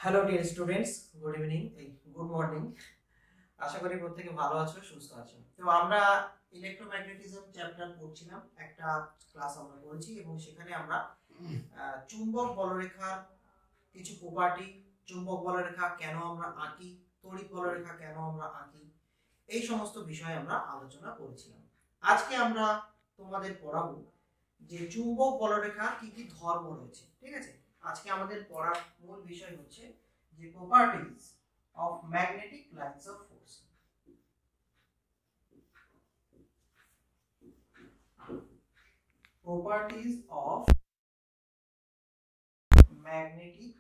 Hello dear students, good evening, good morning. আশা করি প্রত্যেকে ভালো আছো, সুস্থ আছো। তো আমরা ইলেকট্রোম্যাগনেটিজম চ্যাপ্টার পড়ছিলাম, একটা ক্লাস আমরা করেছি এবং সেখানে আমরা চুম্বক বলরেখার কিছু প্রপার্টি, চুম্বক বলরেখা কেন আমরা আঁকি, তড়িৎ বলরেখা কেন আমরা আঁকি, এই সমস্ত বিষয়ে আমরা আলোচনা করেছিলাম। আজকে আমরা তোমাদের পড়াবো যে চুম্বক বলরেখা কি কি ধর্ম রয়েছে। ঠিক আছে, আজকে আমাদের পড়ার মূল বিষয় হচ্ছে যে properties of magnetic lines of force. Properties of magnetic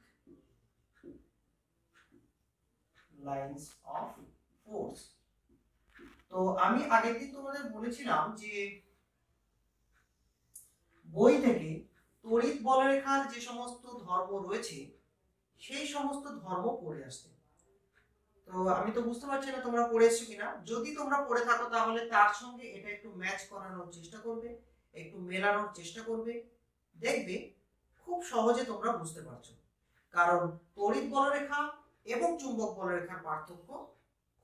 lines of force. তো আমি আগের দিন তোমাদের বলেছিলাম যে বই থেকে তড়িৎ বলরেখার যে সমস্ত ধর্ম রয়েছে সেই সমস্ত ধর্ম পড়ে আসতে। তো আমি তো বুঝতে পারছি না তোমরা পড়ে এসছো কিনা। যদি তোমরা পড়ে থাকো তাহলে তার সঙ্গে এটা একটু ম্যাচ করানোর চেষ্টা করবে, একটু মেলানোর চেষ্টা করবে, দেখবে খুব সহজে তোমরা বুঝতে পারছো। কারণ তড়িৎ বলরেখা এবং চুম্বক বলরেখার পার্থক্য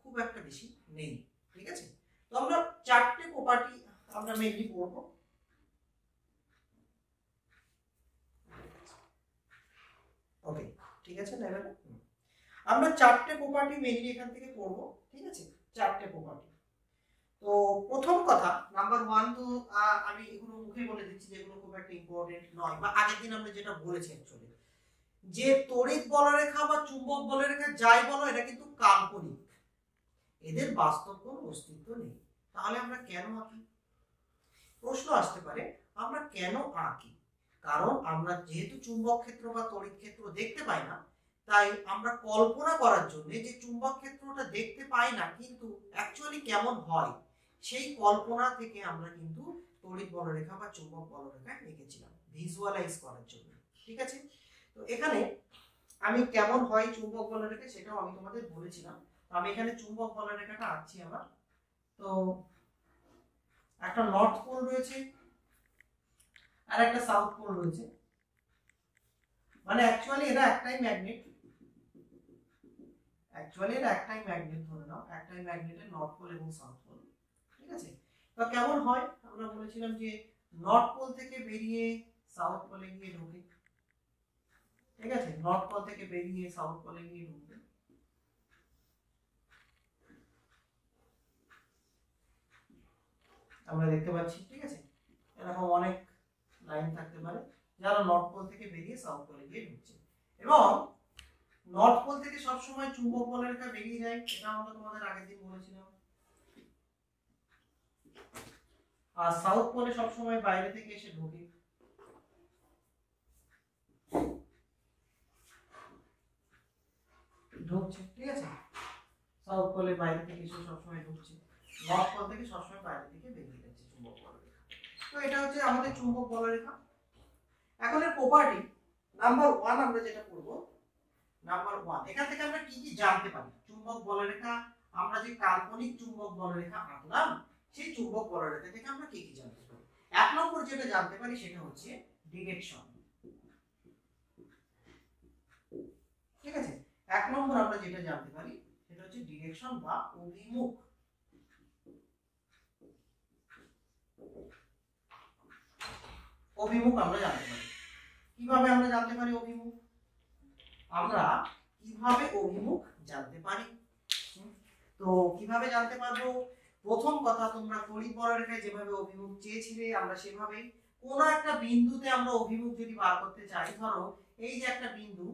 খুব একটা বেশি নেই। ঠিক আছে, তো আমরা চারটে প্রপার্টি আমরা মেনলি পড়বো। ওকে, ঠিক আছে না? এবারে আমরা চারটে প্রপার্টি মেনলি এখান থেকে পড়বো। ঠিক আছে, চারটে প্রপার্টি। তো প্রথম কথা নাম্বার 1, তো আমি এগুলো মুখে বলে দিচ্ছি যেগুলো খুব একটা ইম্পর্টেন্ট নয়, বা আগের দিন আমরা যেটা বলেছি অ্যাকচুয়ালি, যে তড়িৎ বলরেখা বা চুম্বক বলরেখা যাই বলো এটা কিন্তু কাল্পনিক, এদের বাস্তব কোনো অস্তিত্ব নেই। তাহলে আমরা কেন আঁকি? প্রশ্ন আসতে পারে আমরা কেন আঁকি। কারণ আমরা যেহেতু চুম্বক ক্ষেত্র বা তড়িৎ ক্ষেত্র দেখতে পাই না, তাই আমরা কল্পনা করার জন্য যে চুম্বক ক্ষেত্রটা দেখতে পাই না কিন্তু অ্যাকচুয়ালি কেমন হয়, সেই কল্পনা থেকে আমরা কিন্তু তড়িৎ বলরেখা বা চুম্বক বলরেখা এঁকেছিলাম ভিজুয়ালাইজ করার জন্য। ঠিক আছে, তো এখানে আমি কেমন হয় চুম্বক বলরেখা সেটাও আমি তোমাদের বলেছিলাম। তো আমি এখানে চুম্বক বলরেখাটা আঁকছি আবার। তো একটা নর্থ পোল রয়েছে আর একটা সাউথ পোল রয়েছে, মানে অ্যাকচুয়ালি এটা একটাই ম্যাগনেট, ধরে নাও একটাই ম্যাগনেটের নর্থ পোল এবং সাউথ পোল। ঠিক আছে, তো কেমন হয় আমরা বলেছিলাম যে নর্থ পোল থেকে বেরিয়ে সাউথ পোলে গিয়ে ঢোকে। ঠিক আছে, নর্থ পোল থেকে বেরিয়ে সাউথ পোলে গিয়ে ঢুকবে। আমরা দেখতে পাচ্ছি। ঠিক আছে, এরকম অনেক লাইন থাকতে পারে যারা নর্থ পোল থেকে বেরিয়ে সাউথ পোলে গিয়ে ঢুকছে, এবং নর্থ পোল থেকে সবসময় চুম্বক বলরেখা বেরিয়ে যায়, এটা আমরা তোমাদের আগের দিন বলেছিলাম। আর সাউথ পোলে সবসময় বাইরে থেকে এসে ঢোকে। ঢুকছে, ঠিক আছে, সাউথ পোলে বাইরে থেকে এসে সবসময় ঢুকছে, নর্থ পোল থেকে সবসময় বাইরে থেকে বেরিয়ে যাচ্ছে চুম্বক বলরেখা। তো এটা হচ্ছে আমাদের চুম্বক বলরেখা। এখন এর প্রপার্টি নাম্বার 1 আমরা যেটা করব, নাম্বার 1 এখান থেকে আমরা কি কি জানতে পারি চুম্বক বলরেখা। আমরা যে কাল্পনিক চুম্বক বলরেখা আঁকলাম সেই চুম্বক বলরেখা থেকে আমরা কি কি জানতে পারি। এক নম্বর যেটা জানতে পারি সেটা হচ্ছে ডিরেকশন। ঠিক আছে, এক নম্বর আমরা যেটা জানতে পারি সেটা হচ্ছে ডিরেকশন বা অভিমুখ। অভিমুখ আমরা জানতে পারি। কিভাবে আমরা জানতে পারি অভিমুখ? আমরা কিভাবে অভিমুখ জানতে পারি? তো কিভাবে জানতে পারবো? প্রথম কথা, তোমরা তড়িৎ বলরেখায় যেভাবে অভিমুখ চেয়েছিলে আমরা সেভাবেই কোন একটা বিন্দুতে আমরা অভিমুখ যদি বার করতে চাই, ধরো এই যে একটা বিন্দু,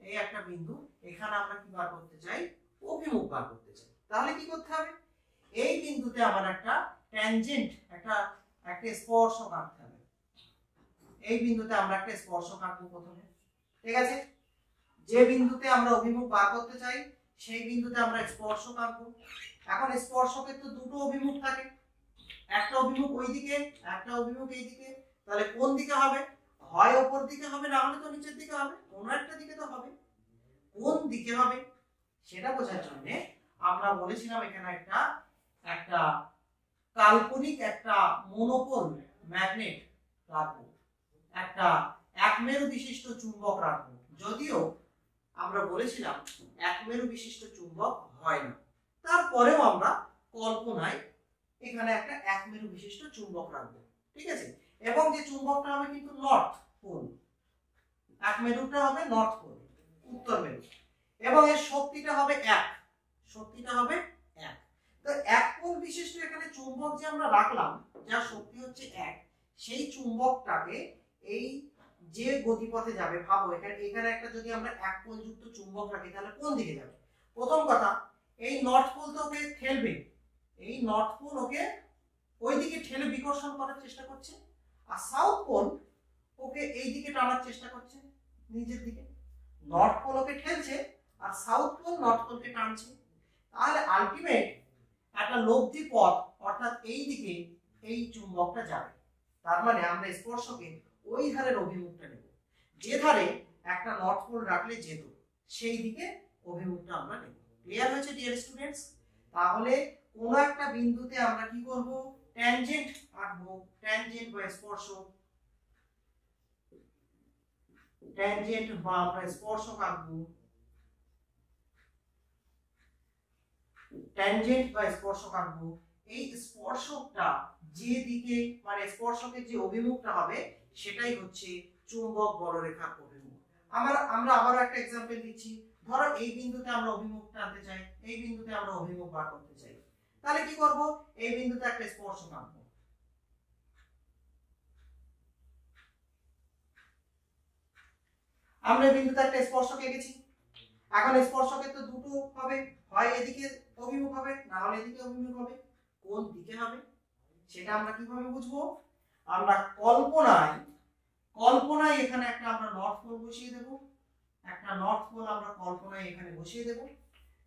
এই একটা বিন্দু, এখানে আমরা কি বার করতে চাই? অভিমুখ বার করতে চাই। তাহলে কি করতে হবে? এই বিন্দুতে আমার একটা ট্যানজেন্ট, একটা স্পর্শক আঁকতে হবে। এই বিন্দুতে আমরা একটা স্পর্শক আঁকবো প্রথমে। ঠিক আছে, যে বিন্দুতে আমরা অভিমুখ বার করতে চাই সেই বিন্দুতে আমরা স্পর্শক আঁকবো। এখন স্পর্শকের তো দুটো অভিমুখ থাকে, একটা অভিমুখ ওইদিকে, একটা অভিমুখ এইদিকে। তাহলে কোন দিকে হবে? হয় উপর দিকে হবে, না হলে তো নিচের দিকে হবে, কোনো একটা দিকে তো হবে। কোন দিকে হবে সেটা বোঝার জন্য আমরা বলেছিলাম এখানে একটা কাল্পনিক একটা মনোপোল ম্যাগনেট রাখবো, একটা একমেরু বিশিষ্ট চুম্বক রাখবো। যদিও আমরা বলেছিলাম একমেরু বিশিষ্ট চুম্বক হয় না, তারপরেও আমরা কল্পনায় এখানে একটা একমেরু বিশিষ্ট চুম্বক রাখবো, ঠিক আছে। এবং যে চুম্বকটা হবে কিন্তু নর্থ পোল, একমেরুটা হবে নর্থ পোল, উত্তর মেরু, এবং এর শক্তিটা হবে এক, শক্তিটা হবে এক। তো এক পোল বিশিষ্ট এখানে চুম্বক যে আমরা রাখলাম, যার শক্তি হচ্ছে এক, সেই চুম্বকটাকে এই যে গতিপথে যাবে, ভাবো এখানে একটা যদি আমরা এক পোল যুক্ত চুম্বক রাখি তাহলে কোন দিকে যাবে? প্রথম কথা, এই নর্থ পোল তো ওকে ঠেলবে, এই নর্থ পোল ওকে ওই দিকে ঠেলে বিকর্ষণ করার চেষ্টা করছে, আর সাউথ পোল ওকে এই দিকে টানার চেষ্টা করছে নিজের দিকে। নর্থ পোল ওকে ঠেলছে আর সাউথ পোল নর্থ পোলকে টানছে। তাহলে আলটিমেট একটা লব্ধি পথ, অর্থাৎ এই দিকে এই চুম্বকটা যাবে। তার মানে আমরা স্পর্শকে ওই ধারের অভিমুখটা নেব, যে ধারে একটা নর্থ পোল রাখলে যেত সেই দিকে অভিমুখটা আমরা নেব। ক্লিয়ার হয়েছে ডিয়ার স্টুডেন্টস? তাহলে কোন একটা বিন্দুতে আমরা কি করব? ট্যানজেন্ট আঁকবো, ট্যানজেন্ট বা স্পর্শক, ট্যানজেন্ট বা আমরা স্পর্শক আঁকবো, ট্যানজেন্ট বা স্পর্শক আঁকবো। এই স্পর্শকটা যে দিকে মানে স্পর্শকের যে অভিমুখটা হবে সেটাই হচ্ছে চুম্বক বলরেখার অভিমুখ। আমরা আবার একটা এক্সাম্পল দিচ্ছি। ধরো এই বিন্দুতে আমরা অভিমুখ টানতে চাই, এই বিন্দুতে আমরা অভিমুখ বার করতে চাই, তাহলে কি করব? এই বিন্দুতে একটা স্পর্শক আঁকবো, আমরা এই বিন্দুতে একটা স্পর্শক এঁকেছি। এখন স্পর্শকের তো দুটো হবে, হয় এদিকে অভিমুখ হবে, না হলে এদিকে অভিমুখ হবে। কোন দিকে হবে সেটা আমরা কিভাবে বুঝবো? আমরা কল্পনায় এখানে একটা আমরা নর্থ পোল বসিয়ে দেব, একটা নর্থ পোল আমরা কল্পনায় এখানে বসিয়ে দেব।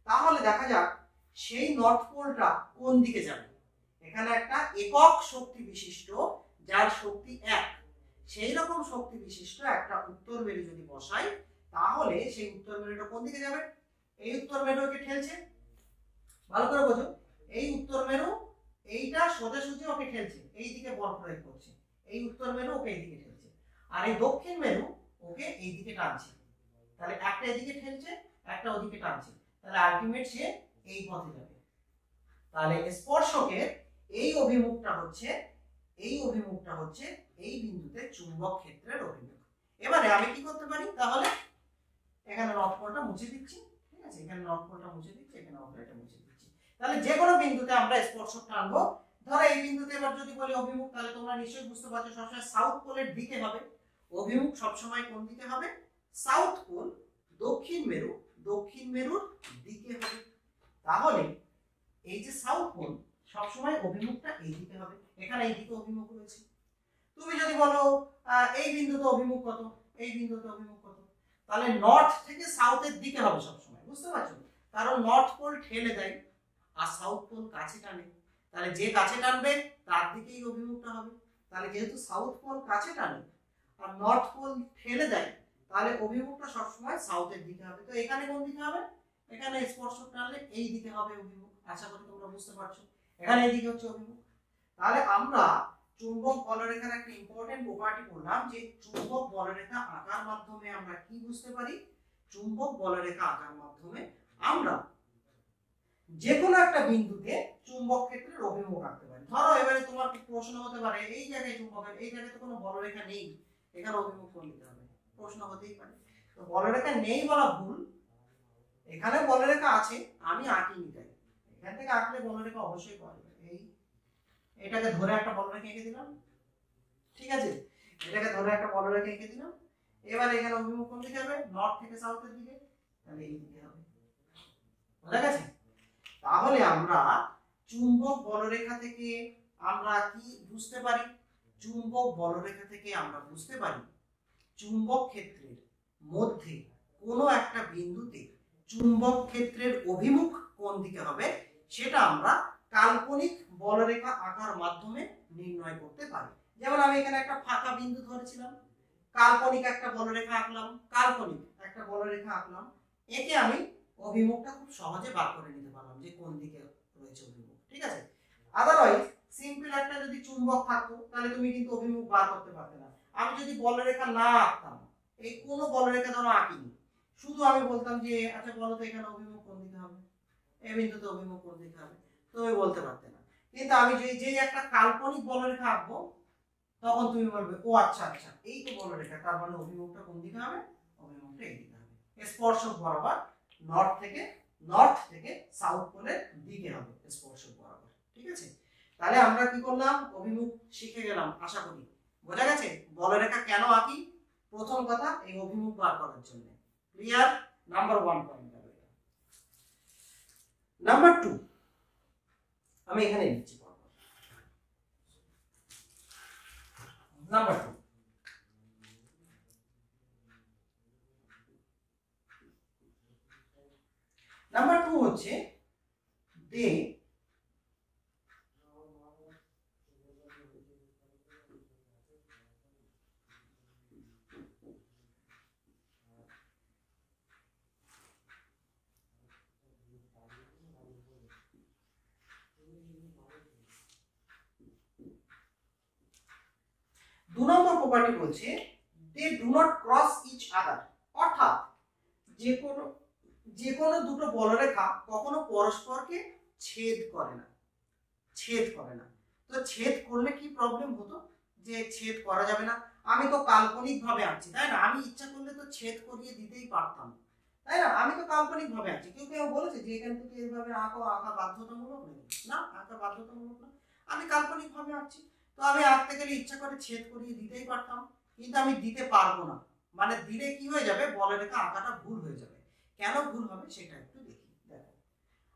তাহলে দেখা যাক সেই নর্থ পোলটা কোন দিকে যাবে। এখানে একটা একক শক্তি বিশিষ্ট, যার শক্তি এক, সেই রকম শক্তি বিশিষ্ট একটা উত্তর মেরু যদি বসাই, তাহলে সেই উত্তর মেরুটা কোন দিকে যাবে? এই উত্তর মেরুকে ঠেলছে, ভালো করে বোঝো, এই উত্তর মেরু এইটা সোজাসুজি ওকে ঠেলছে, এই দিকে বল প্রয়োগ করছে, এই উত্তর মেরু ওকে এই দিকে ঠেলছে, আর এই দক্ষিণ মেরু ওকে এই দিকে টানছে। তাহলে একটা এদিকে ঠেলছে, একটা ওদিকে টানছে, তাহলে আলটিমেট সে এই পথে যাবে। তাহলে স্পর্শকের এই অভিমুখটা হচ্ছে এই বিন্দুতে চুম্বক ক্ষেত্রের অভিমুখ। এবারে আমি কি করতে পারি? তাহলে এখানে নর্থ পোলটা মুছে দিচ্ছি, ঠিক আছে, এখানে নর্থ পোলটা মুছে দিচ্ছি, এখানে আমরা এটা মুছে দিচ্ছি। তাহলে যে কোনো বিন্দুতে আমরা স্পর্শক টানবো। ধরো এই বিন্দুতে এবার যদি বলি অভিমুখ, তাহলে তোমরা নিশ্চয়ই বুঝতে পারছো সবসময় সাউথ পোলের দিকে হবে অভিমুখ, সবসময় কোন দিকে হবে? সাউথ পোল, দক্ষিণ মেরুর দিকে হবে। তাহলে এই যে সাউথ পোল সবসময় অভিমুখটা এই দিকে হবে, এখানে এই দিকে অভিমুখ রয়েছে। তুমি যদি বলো এই বিন্দুতে অভিমুখ কত, এই বিন্দুতে অভিমুখ কত, তাহলে নর্থ থেকে সাউথের দিকে হবে সবসময়, বুঝতে পারছো? কারণ নর্থ পোল ঠেলে দেয় আর সাউথ পোল কাছে টানে, তাহলে যে কাছে টানবে তার দিকেই অভিমুখটা হবে। তাহলে যেহেতু সাউথ পোল কাছে টানে আর নর্থ পোল ঠেলে দেয়, তাহলে অভিমুখটা সবসময় সাউথের দিকে হবে। তো এখানে কোন দিকে হবে? এখানে স্পর্শক টানলে এই দিকে হবে অভিমুখ। আশা করি তোমরা বুঝতে পারছো, এখানে এই দিকে হচ্ছে অভিমুখ। তাহলে আমরা চুম্বক বলরেখার একটা ইম্পর্টেন্ট প্রপার্টি বললাম যে চুম্বক বলরেখা আঁকার মাধ্যমে আমরা কি বুঝতে পারি? চুম্বক বলরেখা আঁকার মাধ্যমে আমরা যে কোনো একটা বিন্দুতে চুম্বক ক্ষেত্রের অভিমুখ আঁকতে পারি। ধরো এবারে তোমার প্রশ্ন হতে পারে এই জায়গায় চুম্বকের, এই জায়গায় তো কোনো বলরেখা নেই, এখানে অভিমুখ কোন দিকে হবে? প্রশ্ন হতেই পারে। তো বলরেখা নেই বলা ভুল, এখানে বলরেখা আছে, আমি আঁকিনি তাই। এখান থেকে আঁকলে বলরেখা অবশ্যই পাওয়া যাবে। এটাকে ধরে একটা বলরেখা এঁকে দিলাম, ঠিক আছে, এটাকে ধরে একটা বলরেখা এঁকে দিলাম। এবার এখানে অভিমুখ কোন দিকে হবে? নর্থ থেকে সাউথের দিকে, তাহলে এই দিকে হবে। বুঝা গেছে? তাহলে আমরা চুম্বক বলরেখা থেকে আমরা কি বুঝতে পারি? চুম্বক বলরেখা থেকে আমরা বুঝতে পারি চুম্বক ক্ষেত্রের মধ্যে কোনো একটা বিন্দুতে চুম্বক ক্ষেত্রের অভিমুখ কোন দিকে হবে সেটা আমরা কাল্পনিক বলরেখা আঁকার মাধ্যমে নির্ণয় করতে পারি। যেমন আমি এখানে একটা ফাঁকা বিন্দু ধরেছিলাম, কাল্পনিক একটা বলরেখা আঁকলাম, একে আমি অভিমুখটা খুব সহজে বার করে নিতে পারলাম যে কোন দিকে রয়েছে অভিমুখ, ঠিক আছে। আদারওয়াইজ সিম্পল একটা যদি চুম্বক থাকতো তাহলে তুমি কিন্তু অভিমুখ বার করতে পারতে না। আমি যদি বলরেখা না আঁকতাম, এই কোনো বলরেখা ধরো আঁকিনি, শুধু আমি বলতাম যে আচ্ছা বলো তো এখানে অভিমুখ কোন দিকে হবে, এই বিন্দুতে অভিমুখ কোন দিকে হবে, তুমি বলতে পারতে না। কিন্তু আমি যে একটা কাল্পনিক বলরেখা আঁকবো তখন তুমি বলবে ও আচ্ছা আচ্ছা এই তো বলরেখা, তার মানে অভিমুখটা কোন দিকে হবে, অভিমুখটা এই দিকে হবে, স্পর্শক বরাবর নর্থ থেকে সাউথ পোলের দিকে হবে স্পর্শক বরাবর। ঠিক আছে, তাহলে আমরা কি করলাম, অভিমুখ শিখে গেলাম, আশা করি বোঝা গেছে বলরেখা কেন আঁকি। প্রথম কথা এই অভিমুখ বার করার জন্য, ক্লিয়ার, নাম্বার 1 পয়েন্ট। নাম্বার 2 আমি এখানে লিখছি, নাম্বার 2 নাম্বার 2 হচ্ছে দে দু নম্বর প্রপার্টি বলছে they do not cross each other, অর্থাৎ যে কোনো দুটো বলরেখা কখনো পরস্পরকে ছেদ করে না। তো ছেদ করলে কি প্রবলেম হতো, যে ছেদ করা যাবে না, আমি তো কাল্পনিক ভাবে আঁকছি তাই না, আমি ইচ্ছা করলে তো ছেদ করিয়ে দিতেই পারতাম তাই না, আমি তো কাল্পনিক ভাবে আঁকছি। কেউ বলেছে যে এখান থেকে এইভাবে আঁকা বাধ্যতামূলক না, আঁকা বাধ্যতামূলক না, আমি কাল্পনিক ভাবে আঁকছি। তো আমি আঁকতে গেলে ইচ্ছা করে ছেদ করিয়ে দিতেই পারতাম, কিন্তু আমি দিতে পারবো না, মানে দিলে কি হয়ে যাবে, বলরেখা আঁকাটা ভুল হয়ে যাবে। কেন ভুল হবে সেটা একটু দেখি। দেখো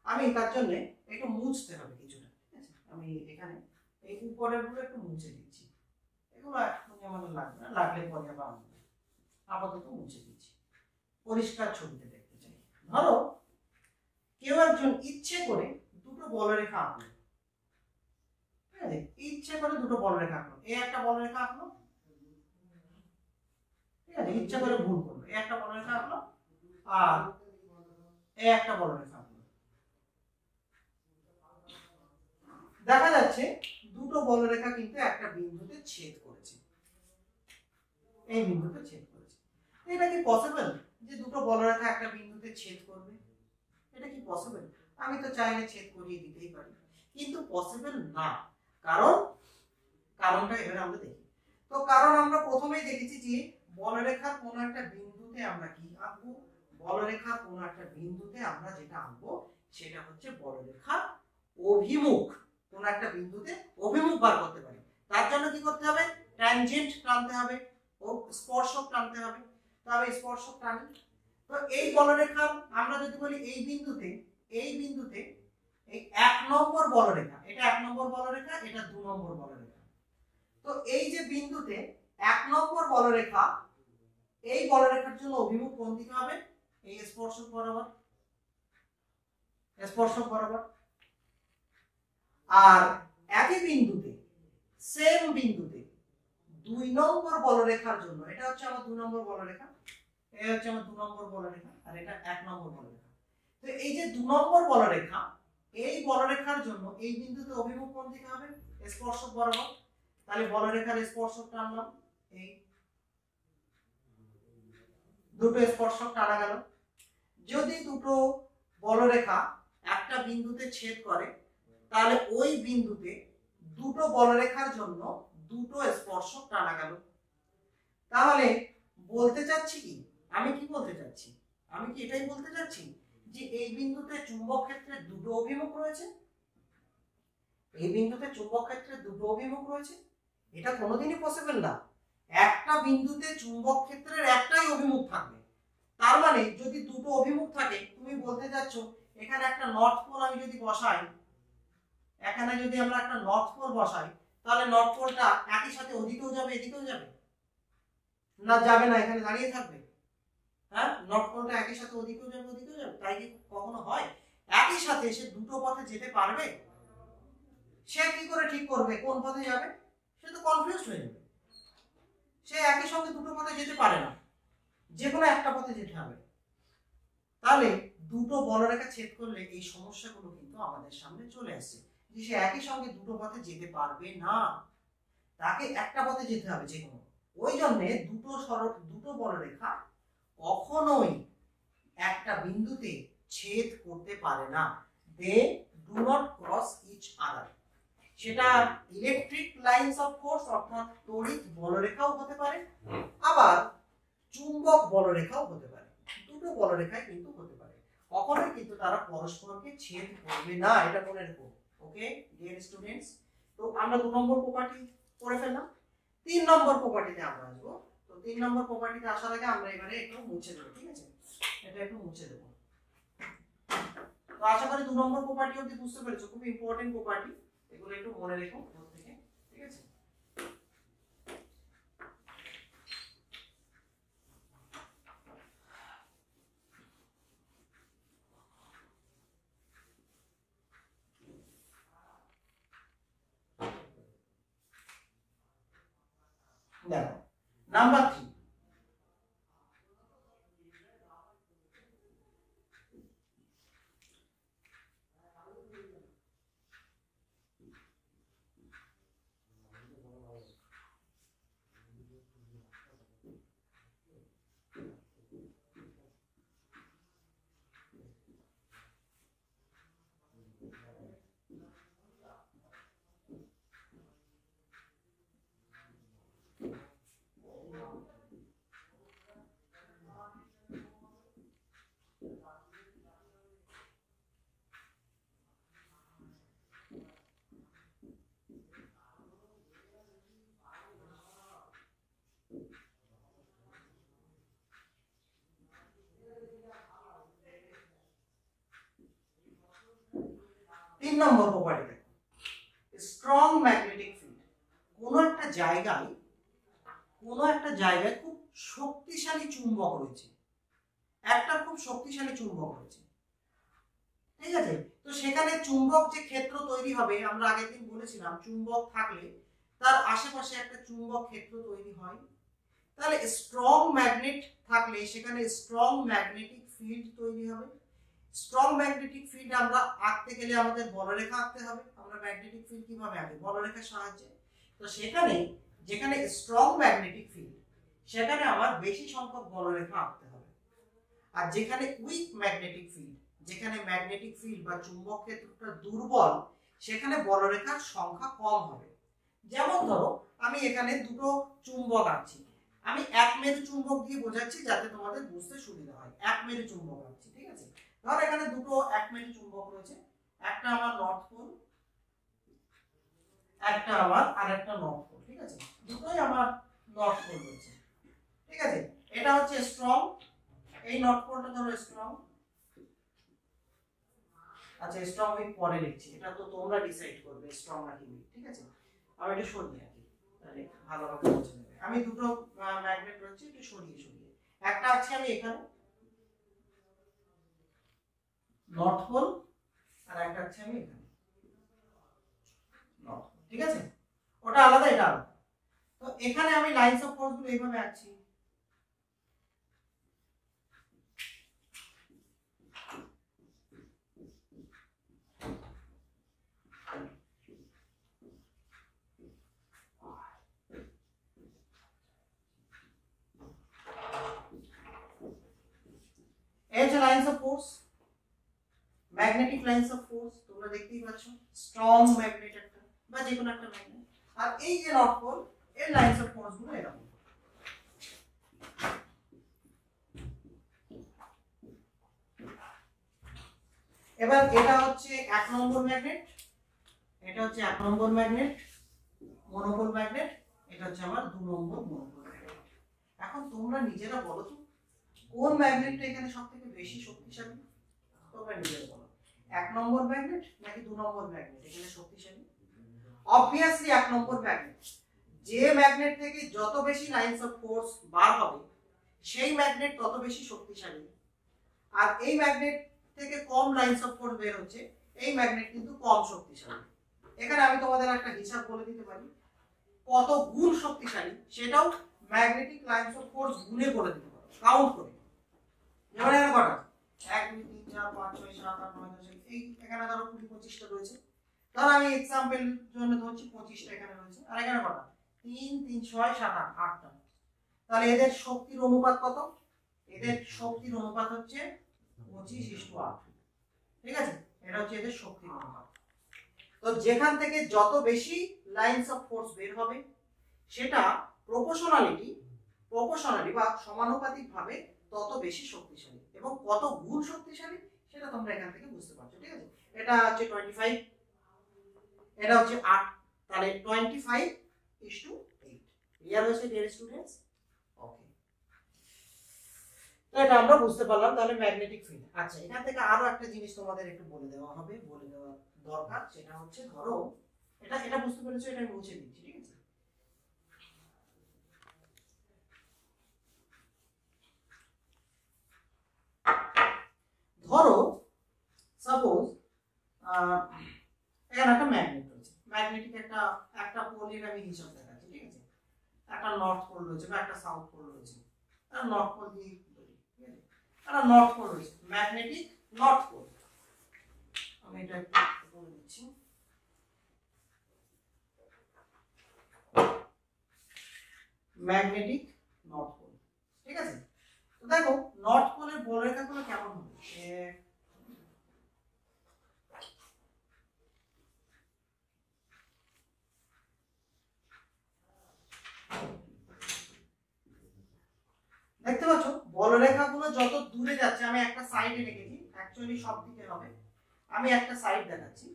আমি তার জন্য একটু মুছতে হবে কিছুটা, ঠিক আছে, আমি এখানে এই উপরের গুলো একটু মুছে দিচ্ছি, এগুলো এখন আমাদের লাগবে না, লাগলে পরে আবার আনবো, আপাতত মুছে দিচ্ছি, পরিষ্কার ছবিতে দেখতে চাই। ধরো কেউ একজন ইচ্ছে করে দুটো বলরেখা আঁকলো, ঠিক আছে, ইচ্ছে করে দুটো বলরেখা আঁকলো, এই একটা বলরেখা আঁকলো, ঠিক আছে, ইচ্ছা করে ভুল করলো, এই একটা বলরেখা আঁকলো আর এই একটা বলরেখা আঁকলো। দেখা যাচ্ছে দুটো বলরেখা কিন্তু একটা বিন্দুতে ছেদ করেছে, এই বিন্দুতে ছেদ করেছে। এটা কি পসিবল যে দুটো বলরেখা একটা বিন্দুতে ছেদ করবে? এটা কি পসিবল? আমি তো চাইলে ছেদ করিয়ে দিতেই পারি, কিন্তু পসিবল না। কারণটা এবারে আমরা দেখি। তো কারণ আমরা প্রথমেই দেখেছি যে বলরেখার কোন একটা বিন্দুতে আমরা কি আঁকবো, বলরেখার কোন একটা বিন্দুতে আমরা যেটা আঁকবো সেটা হচ্ছে বলরেখার অভিমুখ। কোন একটা বিন্দুতে অভিমুখ বার করতে পারি, তার জন্য কি করতে হবে, ট্যানজেন্ট টানতে হবে ও স্পর্শক টানতে হবে। তবে স্পর্শক টানি, তো এই বলরেখা আমরা যদি বলি এই বিন্দুতে এই 1 নম্বর বলরেখা, এটা 1 নম্বর বলরেখা, এটা 2 নম্বর বলরেখা। তো এই যে বিন্দুতে 1 নম্বর বলরেখা, এই বলরেখার জন্য অভিমুখ কোন দিকে হবে, এই স্পর্শক বরাবর, আর একই বিন্দুতে সেম বিন্দুতে 2 নম্বর বলরেখার জন্য, এটা হচ্ছে আমার 2 নম্বর বলরেখা, এটা হচ্ছে আমার 2 নম্বর বলরেখা, আর এটা 1 নম্বর বলরেখা। তো এই যে 2 নম্বর বলরেখা, এই বলরেখার জন্য এই বিন্দুতে অভিমুখ কোন দিকে হবে, স্পর্শক বরাবর। তাহলে বলরেখার স্পর্শক টানলাম, এই দুটো স্পর্শক টানা গেল। যদি দুটো বলরেখা একটা বিন্দুতে ছেদ করে, তাহলে ওই বিন্দুতে দুটো বলরেখার জন্য দুটো স্পর্শক টানা গেল। তাহলে বলতে চাচ্ছি কি, আমি কি বলতে চাচ্ছি, আমি কি এটাই বলতে চাচ্ছি যে এই বিন্দুতে চুম্বক ক্ষেত্রে দুটো অভিমুখ রয়েছে, এই বিন্দুতে চুম্বক ক্ষেত্রে দুটো অভিমুখ রয়েছে। এটা কোনোদিনই পসিবল না, একটা বিন্দুতে চুম্বক ক্ষেত্রের একটাই অভিমুখ থাকবে। তার মানে যদি দুটো অভিমুখ থাকে, তুমি বলতে চাচ্ছ এখানে একটা নর্থ পোল আমি যদি বসাই, এখানে যদি আমরা একটা নর্থ পোল বসাই, তাহলে নর্থ পোলটা একই সাথে ওদিকেও যাবে এদিকেও যাবে না, যাবে না, এখানে দাঁড়িয়ে থাকবে। হ্যাঁ, নর্থ পোলটা একই সাথে ওদিকেও যাবে ওদিকেও যাবে, তাই কি কখনো হয়? একই সাথে সে দুটো পথে যেতে পারবে? সে কি করে ঠিক করবে কোন পথে যাবে? সে তো কনফিউজড হয়ে যাবে। সে একই সঙ্গে দুটো পথে যেতে পারে না, যে কোনো একটা পথে যেতে হবে। তাহলে দুটো বলরেখা ছেদ করলে এই সমস্যাগুলো কিন্তু আমাদের সামনে চলে আসছে, যে সে একই সঙ্গে দুটো পথে যেতে পারবে না, তাকে একটা পথে যেতে হবে যে কোনো। ওই জন্য দুটো বলরেখা কখনোই একটা বিন্দুতে ছেদ করতে পারে না, they do not cross each other. সেটা ইলেকট্রিক লাইনস অফ ফোর্স অর্থাৎ তড়িৎ বলরেখাও হতে পারে, আবার চুম্বক বলরেখাও হতে পারে, দুটো বলরেখায় কিন্তু হতে পারে, কখনোই কিন্তু তারা পরস্পরকে ছেদ করবে না, এটা মনে রেখো। ওকে ডিয়ার স্টুডেন্টস, তো আমরা 2 নম্বর প্রপার্টি পড়ে ফেললাম। 3 নম্বর প্রপার্টিতে আমরা আসবো। তো 3 নম্বর প্রপার্টিতে আসার আগে আমরা এবারে একটু মুছে দেবো, ঠিক আছে, এটা একটু মুছে দেবো। তো আশা করি 2 নম্বর প্রপার্টি অবধি বুঝতে পেরেছো, খুব ইম্পর্টেন্ট প্রপার্টি, এগুলো একটু মনে রেখো ওর থেকে, ঠিক আছে। দেখো নাম্বার 3, নম্বর প্রপার্টি, স্ট্রং ম্যাগনেটিক ফিল্ড। কোনো একটা জায়গায় খুব শক্তিশালী চুম্বক রয়েছে, একটা খুব শক্তিশালী চুম্বক রয়েছে, ঠিক আছে। তো সেখানে চুম্বক যে ক্ষেত্র তৈরি হবে, আমরা আগের দিন বলেছিলাম চুম্বক থাকলে তার আশেপাশে একটা চুম্বক ক্ষেত্র তৈরি হয়, তাহলে স্ট্রং ম্যাগনেট থাকলে সেখানে স্ট্রং ম্যাগনেটিক ফিল্ড তৈরি হবে। স্ট্রং ম্যাগনেটিক ফিল্ড আমরা আঁকতে গেলে আমাদের বলরেখা আঁকতে হবে। আমরা ম্যাগনেটিক ফিল্ড কিভাবে আঁকি? বলরেখার সাহায্যে। তো সেখানে যেখানে স্ট্রং ম্যাগনেটিক ফিল্ড সেখানে আমার বেশি সংখ্যক বলরেখা আঁকতে হবে, আর যেখানে উইক ম্যাগনেটিক ফিল্ড, যেখানে ম্যাগনেটিক ফিল্ড বা চুম্বক ক্ষেত্রটা দুর্বল, সেখানে বলরেখার সংখ্যা কম হবে। যেমন ধরো আমি এখানে দুটো চুম্বক আঁকছি, আমি এক মেরু চুম্বক দিয়ে বোঝাচ্ছি যাতে তোমাদের বুঝতে সুবিধা হয়। এক মেরু চুম্বক আঁকছি, ঠিক আছে। ধর এখানে দুটো এক মেরু চুম্বক রয়েছে, একটা আমার নর্থ পোল, একটা আমার আরেকটা নর্থ পোল, ঠিক আছে, দুটোই আমার নর্থ পোল রয়েছে, ঠিক আছে। এটা হচ্ছে স্ট্রং, এই নর্থ পোলটা ধরো স্ট্রং। আচ্ছা স্ট্রং উইক পরে লিখছি, এটা তো তোমরা ডিসাইড করবে স্ট্রং নাকি উইক, ঠিক আছে। আমি এটা সরিয়ে আঁকি তাহলে ভালোভাবে বোঝা যাবে। আমি দুটো ম্যাগনেট রয়েছে একটু সরিয়ে একটা আছে আমি এখানে নর্থ পোল, আর একটা আছে আমি এখানে নর্থ পোল, ঠিক আছে। ওটা আলাদা, এটা আলাদা। তো এখানে আমি লাইনস অফ ফোর্স গুলো এইভাবে আঁকছি। এই যে lines of force, magnetic lines of force তোমরা দেখতেই পাচ্ছ, স্ট্রং ম্যাগনেট একটা বা যে কোনো একটা ম্যাগনেট। আর এই যে নর্থ পোল, এর লাইনস অফ ফোর্স গুলো এরকম। এবার এটা হচ্ছে 1 নম্বর ম্যাগনেট, এটা হচ্ছে 1 নম্বর ম্যাগনেট, মনোপোল ম্যাগনেট, এটা হচ্ছে আমার 2 নম্বর মনোপোল ম্যাগনেট। এখন তোমরা নিজেরা বলো তো কোন ম্যাগনেটটা এখানে সবথেকে বেশি শক্তিশালী? তোমরা নিজেরা বলো, 1 নম্বর ম্যাগনেট নাকি 2 নম্বর ম্যাগনেট এখানে শক্তিশালী? অবভিয়াসলি 1 নম্বর ম্যাগনেট। যে ম্যাগনেট থেকে যত বেশি লাইনস অফ ফোর্স বার হবে সেই ম্যাগনেট তত বেশি শক্তিশালী, আর এই ম্যাগনেট থেকে কম লাইনস অফ ফোর্স বের হচ্ছে এই ম্যাগনেট কিন্তু কম শক্তিশালী। এখানে আমি তোমাদের একটা হিসাব বলে দিতে পারি কত গুণ শক্তিশালী, সেটাও ম্যাগনেটিক লাইনস অফ ফোর্স গুণে বলে দিতে পারো, কাউন্ট করে। যেমন এখানে কটা 1 2 3 4 5 6 7 8 9 10, এই এখানে ধরো 20 25টা রয়েছে, ধর আমি एग्जांपल জন্য ধরছি 25টা এখানে রয়েছে, আর এখানে কটা 3 3 6 7 8 8টা। তাহলে এদের শক্তির অনুপাত কত? এদের শক্তির অনুপাত হচ্ছে 25:8, ঠিক আছে, এটা হচ্ছে এদের শক্তির অনুপাত। তো যেখান থেকে যত বেশি লাইনস অফ ফোর্স বের হবে সেটা প্রপোর্শনালি বা সমানুপাতিক ভাবে তত বেশি শক্তিশালী, এবং কত গুণ শক্তিশালী সেটা তোমরা এখান থেকে বুঝতে পারছো, ঠিক আছে। এটা হচ্ছে 25, এটা হচ্ছে 8, তাহলে 25:8 ক্লিয়ার হয়েছে ডিয়ার স্টুডেন্টস? ওকে, তো এটা আমরা বুঝতে পারলাম তাহলে ম্যাগনেটিক ফিল্ড। আচ্ছা, এখান থেকে আরো একটা জিনিস তোমাদের একটু বলে দেওয়া দরকার, সেটা হচ্ছে ধরো এটা বুঝতে পেরেছো, এটা আমি মুছে দিচ্ছি, ঠিক আছে। ধরো সাপোজ এখানে একটা ম্যাগনেট রয়েছে, ম্যাগনেটিক একটা পোলের আমি হিসাব দেখাচ্ছি, ঠিক আছে। একটা নর্থ পোল রয়েছে বা একটা সাউথ পোল রয়েছে, একটা নর্থ পোল দিয়ে ধরি, ঠিক আছে, একটা নর্থ পোল রয়েছে, ম্যাগনেটিক নর্থ পোল। আমি এটা একটু করে দিচ্ছি। ম্যাগনেটিক নর্থ পোল, ঠিক আছে। তো দেখো নর্থ পোলের বলরেখাগুলো কেমন হবে, দেখতে পাচ্ছ বলরেখাগুলো যত দূরে যাচ্ছে, আমি একটা সাইডে রেখেছি, অ্যাকচুয়ালি সব দিকে হবে, আমি একটা সাইড দেখাচ্ছি,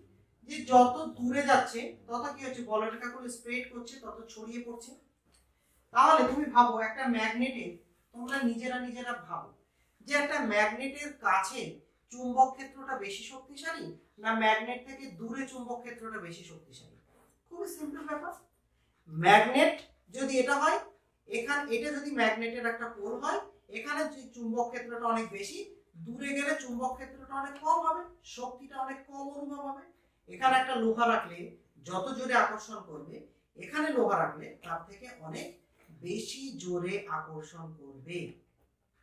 যে যত দূরে যাচ্ছে তত কি হচ্ছে, বলরেখাগুলো স্প্রেড করছে, তত ছড়িয়ে পড়ছে। তাহলে তুমি ভাবো একটা ম্যাগনেটের, তোমরা নিজেরা ভাবো যে একটা ম্যাগনেটের কাছে চুম্বক ক্ষেত্রটা বেশি শক্তিশালী না ম্যাগনেট থেকে দূরে চুম্বক ক্ষেত্রটা বেশি শক্তিশালী? খুবই সিম্পল ব্যাপার। ম্যাগনেট যদি এটা হয়, এটা যদি ম্যাগনেটের একটা পোল হয়, এখানে যে চুম্বক ক্ষেত্রটা অনেক বেশি, দূরে গেলে চুম্বক ক্ষেত্রটা অনেক কম হবে, শক্তিটা অনেক কম অনুভব হবে। এখানে একটা লোহা রাখলে যত জোরে আকর্ষণ করবে, এখানে লোহা রাখলে তার থেকে অনেক বেশি জোরে আকর্ষণ করবে।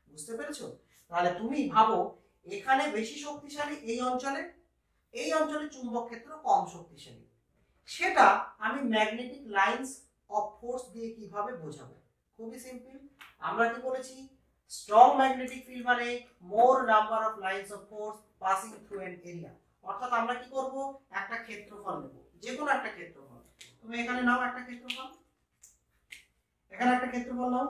বুঝতে পেরেছো? তাহলে তুমি ভাবো এখানে বেশি শক্তিশালী এই অঞ্চলে চুম্বক ক্ষেত্র কম শক্তিশালী, সেটা আমি ম্যাগনেটিক লাইন্স অফ ফোর্স দিয়ে কিভাবে বোঝাবো? খুবই সিম্পল। আমরা কি বলেছি, স্ট্রং ম্যাগনেটিক ফিল্ড মানে more number of lines of force passing through an area. অর্থাৎ আমরা কি করব, একটা ক্ষেত্রফল নেব, যে কোনো একটা ক্ষেত্রফল। তুমি এখানে নাও একটা ক্ষেত্রফল, এখানে একটা ক্ষেত্রফল নাও,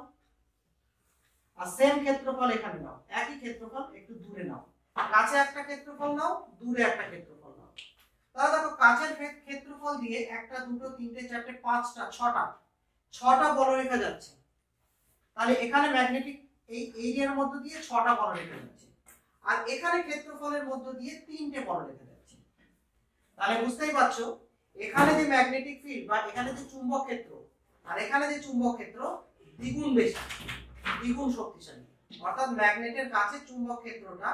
আর সেম ক্ষেত্রফল এখানে নাও, একই ক্ষেত্রফল একটু দূরে নাও, কাছে একটা ক্ষেত্রফল নাও, দূরে একটা ক্ষেত্রফল নাও। তাহলে দেখো কাছের ক্ষেত্রফল দিয়ে একটা, দুটো, তিনটে, চারটে, পাঁচটা, ছটা বলরেখা যাচ্ছে। তাহলে এখানে ম্যাগনেটিক এই এরিয়ার মধ্য দিয়ে 6টা বলরেখা যাচ্ছে, আর এখানে ক্ষেত্রফলের মধ্য দিয়ে 3টে বলরেখা যাচ্ছে। তাহলে বুঝতেই পারছো এখানে যে ম্যাগনেটিক ফিল্ড বা এখানে যে চুম্বক ক্ষেত্র আর এখানে যে চুম্বক ক্ষেত্র দ্বিগুণ বেশি, দ্বিগুণ শক্তিশালী। অর্থাৎ ম্যাগনেটের কাছে চুম্বক ক্ষেত্রটা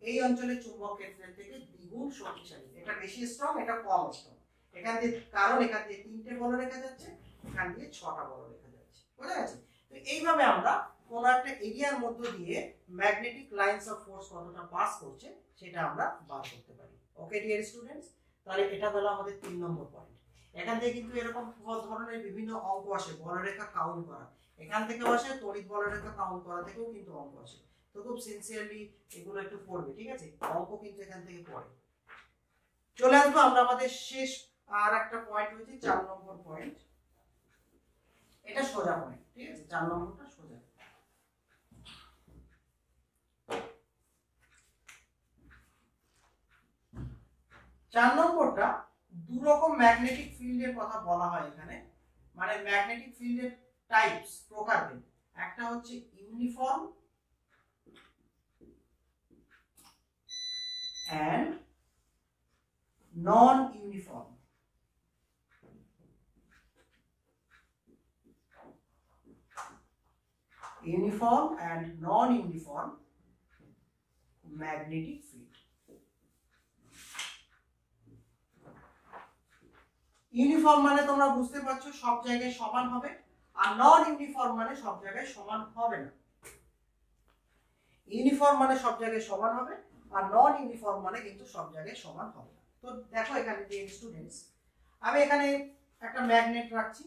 এই অঞ্চলের চুম্বক ক্ষেত্রের থেকে দ্বিগুণ শক্তিশালী। এটা বেশি স্ট্রং, এটা কম স্ট্রং। এখান দিয়ে, কারণ এখান দিয়ে 3টে বলরেখা যাচ্ছে, এখান দিয়ে 6টা বলরেখা যাচ্ছে। বুঝা গেছে? তো এইভাবে আমরা কোন একটা এরিয়ার মধ্য দিয়ে ম্যাগনেটিক লাইন্স অফ ফোর্স কতটা পাস করছে সেটা আমরা বার করতে পারি। ওকে ডিয়ার স্টুডেন্টস, তাহলে এটা হলো আমাদের 3 নম্বর পয়েন্ট। এখান থেকে কিন্তু এরকম ধরনের বিভিন্ন অঙ্ক আসে, বলরেখা কাউন্ট করা, এখান থেকে আসে তড়িৎ বলরেখা কাউন্ট করা থেকেও কিন্তু অঙ্ক আসে। তো খুব সিনসিয়ারলি এগুলো একটু পড়বে, ঠিক আছে? অঙ্ক কিন্তু এখান থেকে পড়ে। চলে আসবো আমরা আমাদের শেষ আর একটা পয়েন্ট হচ্ছে 4 নম্বর পয়েন্ট। এটা সোজা পয়েন্ট, ঠিক আছে? 4 নম্বরটা সোজা। চার নম্বরটা দুরকম ম্যাগনেটিক ফিল্ডের কথা বলা হয় এখানে, মানে ম্যাগনেটিক ফিল্ডের টাইপস, প্রকারভেদ। একটা হচ্ছে uniform and non-uniform. Uniform and non-uniform magnetic field. Uniform মানে তোমরা বুঝতে পারছো সব জায়গায় সমান হবে, আর নন ইউনিফর্ম মানে সব জায়গায় সমান হবে না। ইউনিফর্ম মানে সব জায়গায় সমান হবে, আর নন ইউনিফর্ম মানে কিন্তু সব জায়গায় সমান হবে না। তো দেখো এখানে ডিয়ার স্টুডেন্টস, আমি এখানে একটা ম্যাগনেট রাখছি,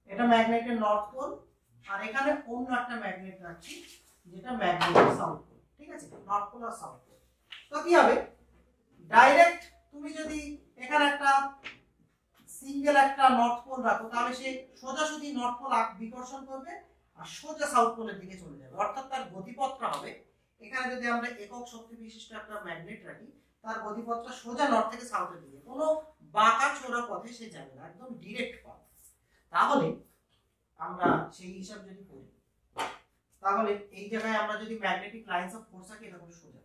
এটা ম্যাগনেটের নর্থ পোল, আর এখানে অন্য একটা ম্যাগনেট রাখছি যেটা ম্যাগনেটিক সাউথ পোল, ঠিক আছে, নর্থ পোল আর সাউথ পোল। তো কি হবে, ডাইরেক্ট তুমি যদি এখানে একটা সিঙ্গেল একটা নর্থ পোল রাখো তাহলে সে সোজাসুজি নর্থ পোল বিকর্ষণ করবে আর সোজা সাউথ পোলের দিকে চলে যাবে, অর্থাৎ তার গতিপথটা হবে, এখানে যদি আমরা একক শক্তি বিশিষ্ট একটা ম্যাগনেট রাখি তার গতিপথটা সোজা নর্থ থেকে সাউথের দিকে, কোনো বাঁকা চোরা পথে সে যাবে না, একদম ডিরেক্ট পথ। তাহলে আমরা সেই হিসাব যদি করি তাহলে এই জায়গায় আমরা যদি ম্যাগনেটিক লাইন্স অফ ফোর্স আঁকি এটা করে সোজা,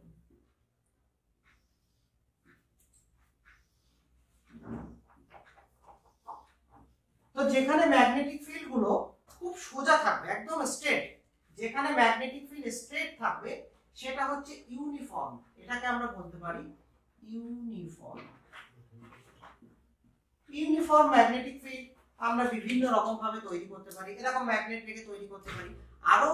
তো যেখানে ম্যাগনেটিক ফিল্ড গুলো খুব সোজা থাকবে একদম স্ট্রেট, যেখানে ম্যাগনেটিক ফিল্ড স্ট্রেট থাকবে সেটা হচ্ছে ইউনিফর্ম, এটাকে আমরা বলতে পারি ইউনিফর্ম। ইউনিফর্ম ম্যাগনেটিক ফিল্ড আমরা বিভিন্ন রকম ভাবে তৈরি করতে পারি, এরকম ম্যাগনেট রেখে তৈরি করতে পারি, আরো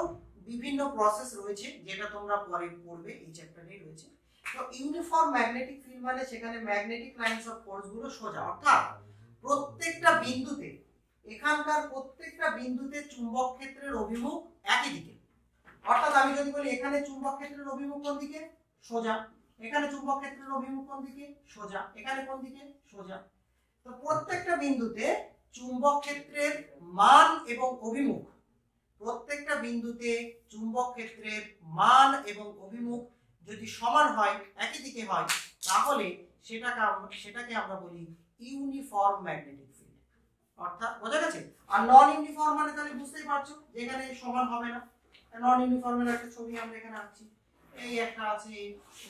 বিভিন্ন প্রসেস রয়েছে যেটা তোমরা পরে পড়বে, এই চ্যাপ্টারেই রয়েছে। তো ইউনিফর্ম ম্যাগনেটিক ফিল্ড মানে সেখানে ম্যাগনেটিক লাইন্স অফ ফোর্স গুলো সোজা, অর্থাৎ প্রত্যেকটা বিন্দুতে, এখানকার প্রত্যেকটা বিন্দুতে চুম্বক ক্ষেত্রের অভিমুখ একই দিকে, অর্থাৎ আমি যদি বলি এখানে চুম্বক ক্ষেত্রের অভিমুখ কোন দিকে, সোজা, এখানে চুম্বক ক্ষেত্রের অভিমুখ কোন দিকে, সোজা, এখানে কোন দিকে, সোজা। তো প্রত্যেকটা বিন্দুতে চুম্বক ক্ষেত্রের মান এবং অভিমুখ, প্রত্যেকটা বিন্দুতে চুম্বক ক্ষেত্রের মান এবং অভিমুখ যদি সমান হয়, একই দিকে হয়, তাহলে সেটাকে আমরা বলি ইউনিফর্ম ম্যাগনেটিক ফিল্ড, অর্থাৎ বোঝা গেছে। আর নন ইউনিফর্ম মানে তাহলে বুঝতেই পারছো যেখানে সমান হবে না। নন ইউনিফর্মের একটা ছবি আমরা এখানে আঁকছি, এই একটা আছে,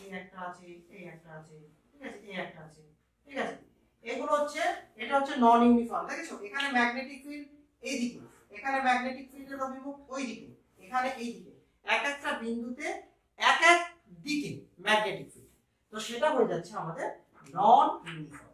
এই একটা আছে, এই একটা আছে, ঠিক আছে, এই একটা আছে, ঠিক আছে, এগুলো হচ্ছে, এটা হচ্ছে নন ইউনিফর্ম। দেখেছো এখানে ম্যাগনেটিক ফিল্ড এই দিকে, এখানে ম্যাগনেটিক ফিল্ডের অভিমুখ ওই দিকে, এখানে এই দিকে, এক একটা বিন্দুতে এক এক দিকে ম্যাগনেটিক ফিল্ড, তো সেটা হয়ে যাচ্ছে আমাদের নন ইউনিফর্ম।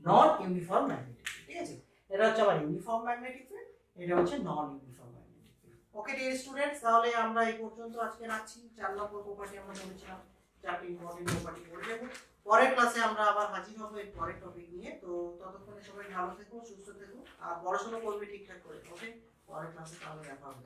নন ইউনিফর্ম ম্যাগনেটিক ফিল্ড, ঠিক আছে, এটা হচ্ছে আমার ইউনিফর্ম ম্যাগনেটিক ফিল্ড, এটা হচ্ছে non uniform magnetic field. Okay dear students, তাহলে আমরা এই পর্যন্ত আজকে রাখছি। 4 নম্বর প্রপার্টি আমরা বলেছিলাম, 4টি ইম্পর্টেন্ট প্রপার্টি পড়ে যাব। পরের ক্লাসে আমরা আবার হাজির হব এর পরের টপিক নিয়ে। তো ততক্ষণে সবাই ভালো থেকো, সুস্থ থেকো আর পড়াশোনা করবে ঠিকঠাক করে। ওকে, পরের ক্লাসে তাহলে দেখা হবে।